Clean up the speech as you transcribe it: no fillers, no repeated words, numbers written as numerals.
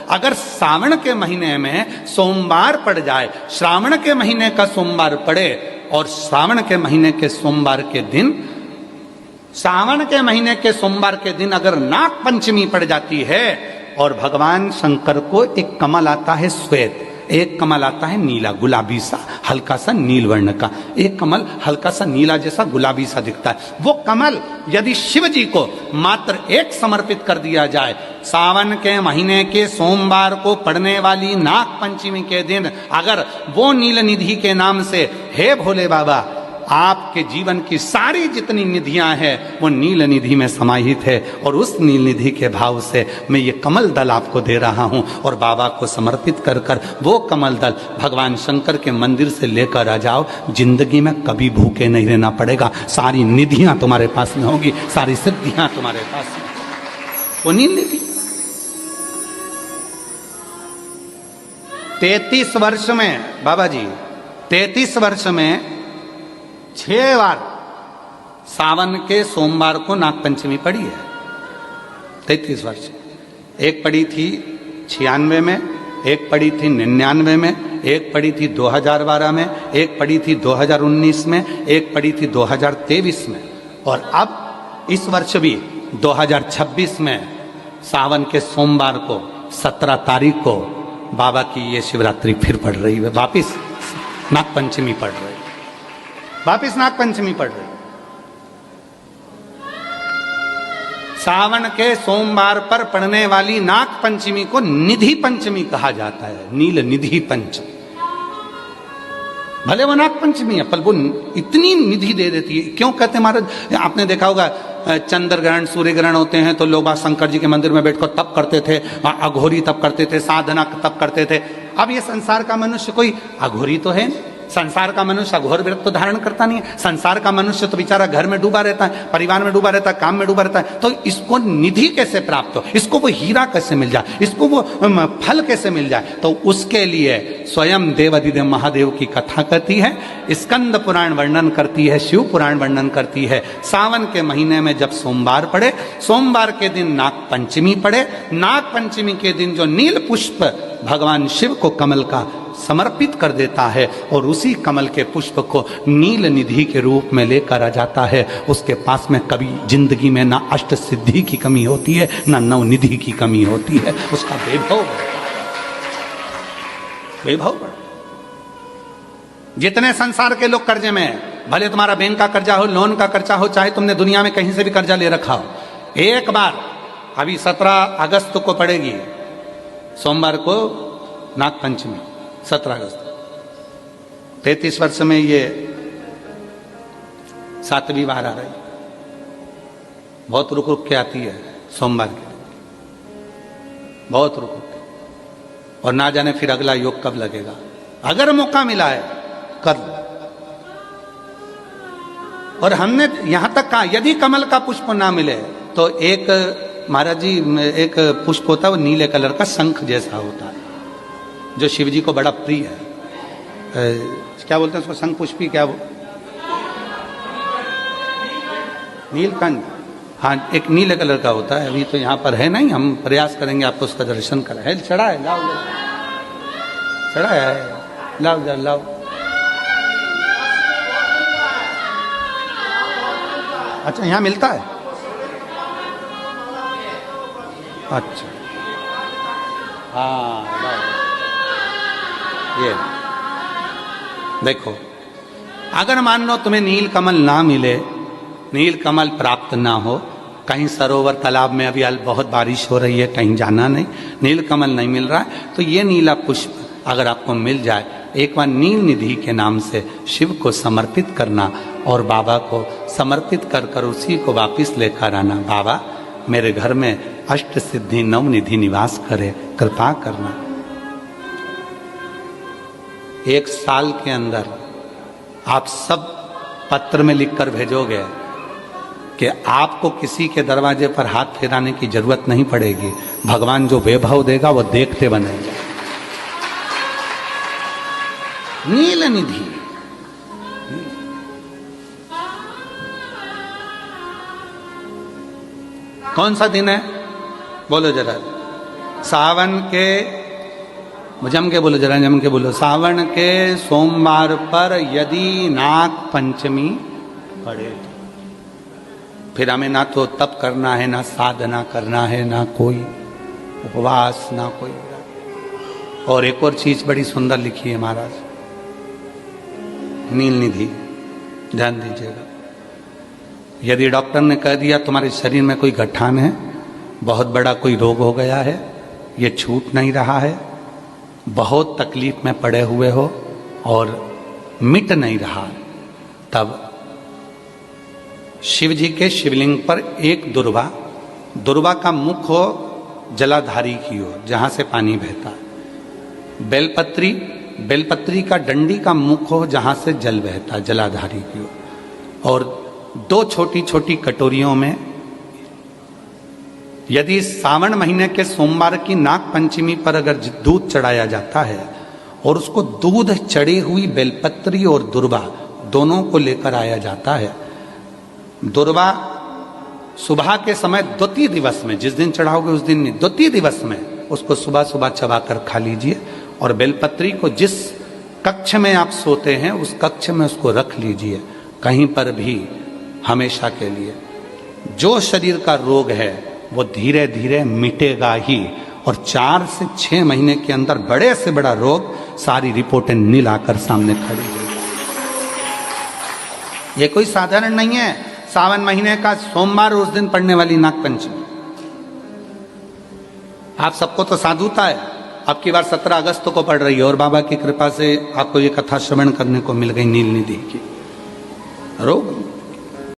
अगर सावन के महीने में सोमवार पड़ जाए, श्रावण के महीने का सोमवार पड़े और सावन के महीने के सोमवार के दिन, सावन के महीने के सोमवार के दिन अगर नाग पंचमी पड़ जाती है और भगवान शंकर को एक कमल आता है श्वेत, एक कमल आता है नीला, गुलाबी सा, हल्का सा नील वर्ण का, एक कमल हल्का सा नीला जैसा गुलाबी सा दिखता है। वो कमल यदि शिव जी को मात्र एक समर्पित कर दिया जाए, सावन के महीने के सोमवार को पड़ने वाली नाग पंचमी के दिन अगर वो नील निधि के नाम से, हे भोले बाबा आपके जीवन की सारी जितनी निधियां हैं वो नील निधि में समाहित है, और उस नील निधि के भाव से मैं ये कमल दल आपको दे रहा हूं, और बाबा को समर्पित कर कर वो कमल दल भगवान शंकर के मंदिर से लेकर आ जाओ, जिंदगी में कभी भूखे नहीं रहना पड़ेगा, सारी निधियां तुम्हारे पास में होगी, सारी सिद्धियां तुम्हारे पास में। वो नील निधि 33 वर्ष में, बाबा जी 33 वर्ष में 6 बार सावन के सोमवार को नागपंचमी पड़ी है। 33 वर्ष, एक पड़ी थी 96 में, एक पड़ी थी 99 में, एक पड़ी थी 2012 में, एक पड़ी थी 2019 में, एक पड़ी थी 2023 में, और अब इस वर्ष भी 2026 में सावन के सोमवार को 17 तारीख को बाबा की ये शिवरात्रि फिर पड़ रही है, वापिस नागपंचमी पड़ रही है, वापिस नागपंचमी पड़ रही। सावन के सोमवार पर पड़ने वाली नाग पंचमी को निधि पंचमी कहा जाता है, नील निधि पंचमी। भले वो नाग पंचमी है पर वो इतनी निधि दे देती है। क्यों कहते हैं महाराज, आपने देखा होगा चंद्र ग्रहण सूर्य ग्रहण होते हैं तो लोग शंकर जी के मंदिर में बैठकर तप करते थे, अघोरी तप करते थे, साधना तप करते थे। अब ये संसार का मनुष्य कोई अघोरी तो है, संसार का मनुष्य अघोर व्रत तो धारण करता नहीं है। संसार का मनुष्य तो बेचारा घर में डूबा रहता है, परिवार में डूबा रहता है, काम में डूबा रहता है। तो इसको निधि कैसे प्राप्त हो, इसको वो हीरा कैसे मिल जाए, इसको वो फल कैसे मिल जाए, तो उसके लिए स्वयं देवाधिदेव महादेव की कथा कहती है, स्कंद पुराण वर्णन करती है, शिव पुराण वर्णन करती है। सावन के महीने में जब सोमवार पड़े, सोमवार के दिन नाग पंचमी पड़े, नाग पंचमी के दिन जो नील पुष्प भगवान शिव को कमल का समर्पित कर देता है और उसी कमल के पुष्प को नील निधि के रूप में लेकर आ जाता है, उसके पास में कभी जिंदगी में ना अष्ट सिद्धि की कमी होती है, ना नव निधि की कमी होती है। उसका वैभव बढ़ता। जितने संसार के लोग कर्जे में, भले तुम्हारा बैंक का कर्जा हो, लोन का कर्जा हो, चाहे तुमने दुनिया में कहीं से भी कर्जा ले रखा हो, एक बार अभी 17 अगस्त को पड़ेगी, सोमवार को नाग पंचमी 17 अगस्त। 33 वर्ष में ये 7वीं बार आ रही, बहुत रुक रुक के आती है सोमवार के, बहुत रुक रुक के, और ना जाने फिर अगला योग कब लगेगा। अगर मौका मिला है कर लो। और हमने यहां तक कहा यदि कमल का पुष्प ना मिले तो एक महाराज जी एक पुष्प होता है, वो नीले कलर का शंख जैसा होता है, जो शिव जी को बड़ा प्रिय है। क्या बोलते हैं उसको, शंख पुष्पी, क्या वो नीलकंठ, हाँ एक नीले कलर का होता है। अभी तो यहाँ पर है नहीं, हम प्रयास करेंगे आपको उसका दर्शन कराए। चढ़ा है, लाओ चढ़ा है, लाओ जरा लाओ। अच्छा यहाँ मिलता है, अच्छा हाँ ये देखो। अगर मान लो तुम्हें नील कमल ना मिले, नील कमल प्राप्त ना हो, कहीं सरोवर तालाब में अभी बहुत बारिश हो रही है, कहीं जाना नहीं, नील कमल नहीं मिल रहा है, तो ये नीला पुष्प अगर आपको मिल जाए, एक बार नील निधि के नाम से शिव को समर्पित करना और बाबा को समर्पित कर कर उसी को वापिस लेकर आना। बाबा मेरे घर में अष्ट सिद्धि नव निधि निवास करे, कृपा करना। 1 साल के अंदर आप सब पत्र में लिखकर भेजोगे कि आपको किसी के दरवाजे पर हाथ फेराने की जरूरत नहीं पड़ेगी, भगवान जो वैभव देगा वो देखते बनेगा। नील निधि, कौन सा दिन है बोलो जरा, सावन के, जम के बोलो जरा, जम के बोलो, सावन के सोमवार पर यदि नाग पंचमी पड़े तो फिर हमें ना तो तप करना है, ना साधना करना है, ना कोई उपवास, ना कोई। और एक और चीज बड़ी सुंदर लिखी है महाराज, नील निधि, ध्यान दीजिएगा। यदि डॉक्टर ने कह दिया तुम्हारे शरीर में कोई गठान है, बहुत बड़ा कोई रोग हो गया है, ये छूट नहीं रहा है, बहुत तकलीफ में पड़े हुए हो और मिट नहीं रहा, तब शिव जी के शिवलिंग पर एक दुर्वा, दुर्वा का मुख हो जलाधारी की ओर जहां से पानी बहता है, बेलपत्री, बेलपत्री का डंडी का मुख हो जहां से जल बहता है जलाधारी की ओर, और दो छोटी छोटी कटोरियों में यदि सावन महीने के सोमवार की नाग पंचमी पर अगर दूध चढ़ाया जाता है और उसको दूध चढ़ी हुई बेलपत्री और दुर्वा दोनों को लेकर आया जाता है, दुर्वा सुबह के समय द्वितीय दिवस में, जिस दिन चढ़ाओगे उस दिन नहीं, द्वितीय दिवस में उसको सुबह सुबह चबाकर खा लीजिए, और बेलपत्री को जिस कक्ष में आप सोते हैं उस कक्ष में उसको रख लीजिए, कहीं पर भी हमेशा के लिए। जो शरीर का रोग है वो धीरे धीरे मिटेगा ही, और 4 से 6 महीने के अंदर बड़े से बड़ा रोग सारी रिपोर्टें नील आकर सामने खड़ी हो। ये कोई साधारण नहीं है, सावन महीने का सोमवार उस दिन पड़ने वाली नाग पंचमी। आप सबको तो साधुता है, अब की बार 17 अगस्त को पड़ रही है, और बाबा की कृपा से आपको ये कथा श्रवण करने को मिल गई नील निधि की। रोग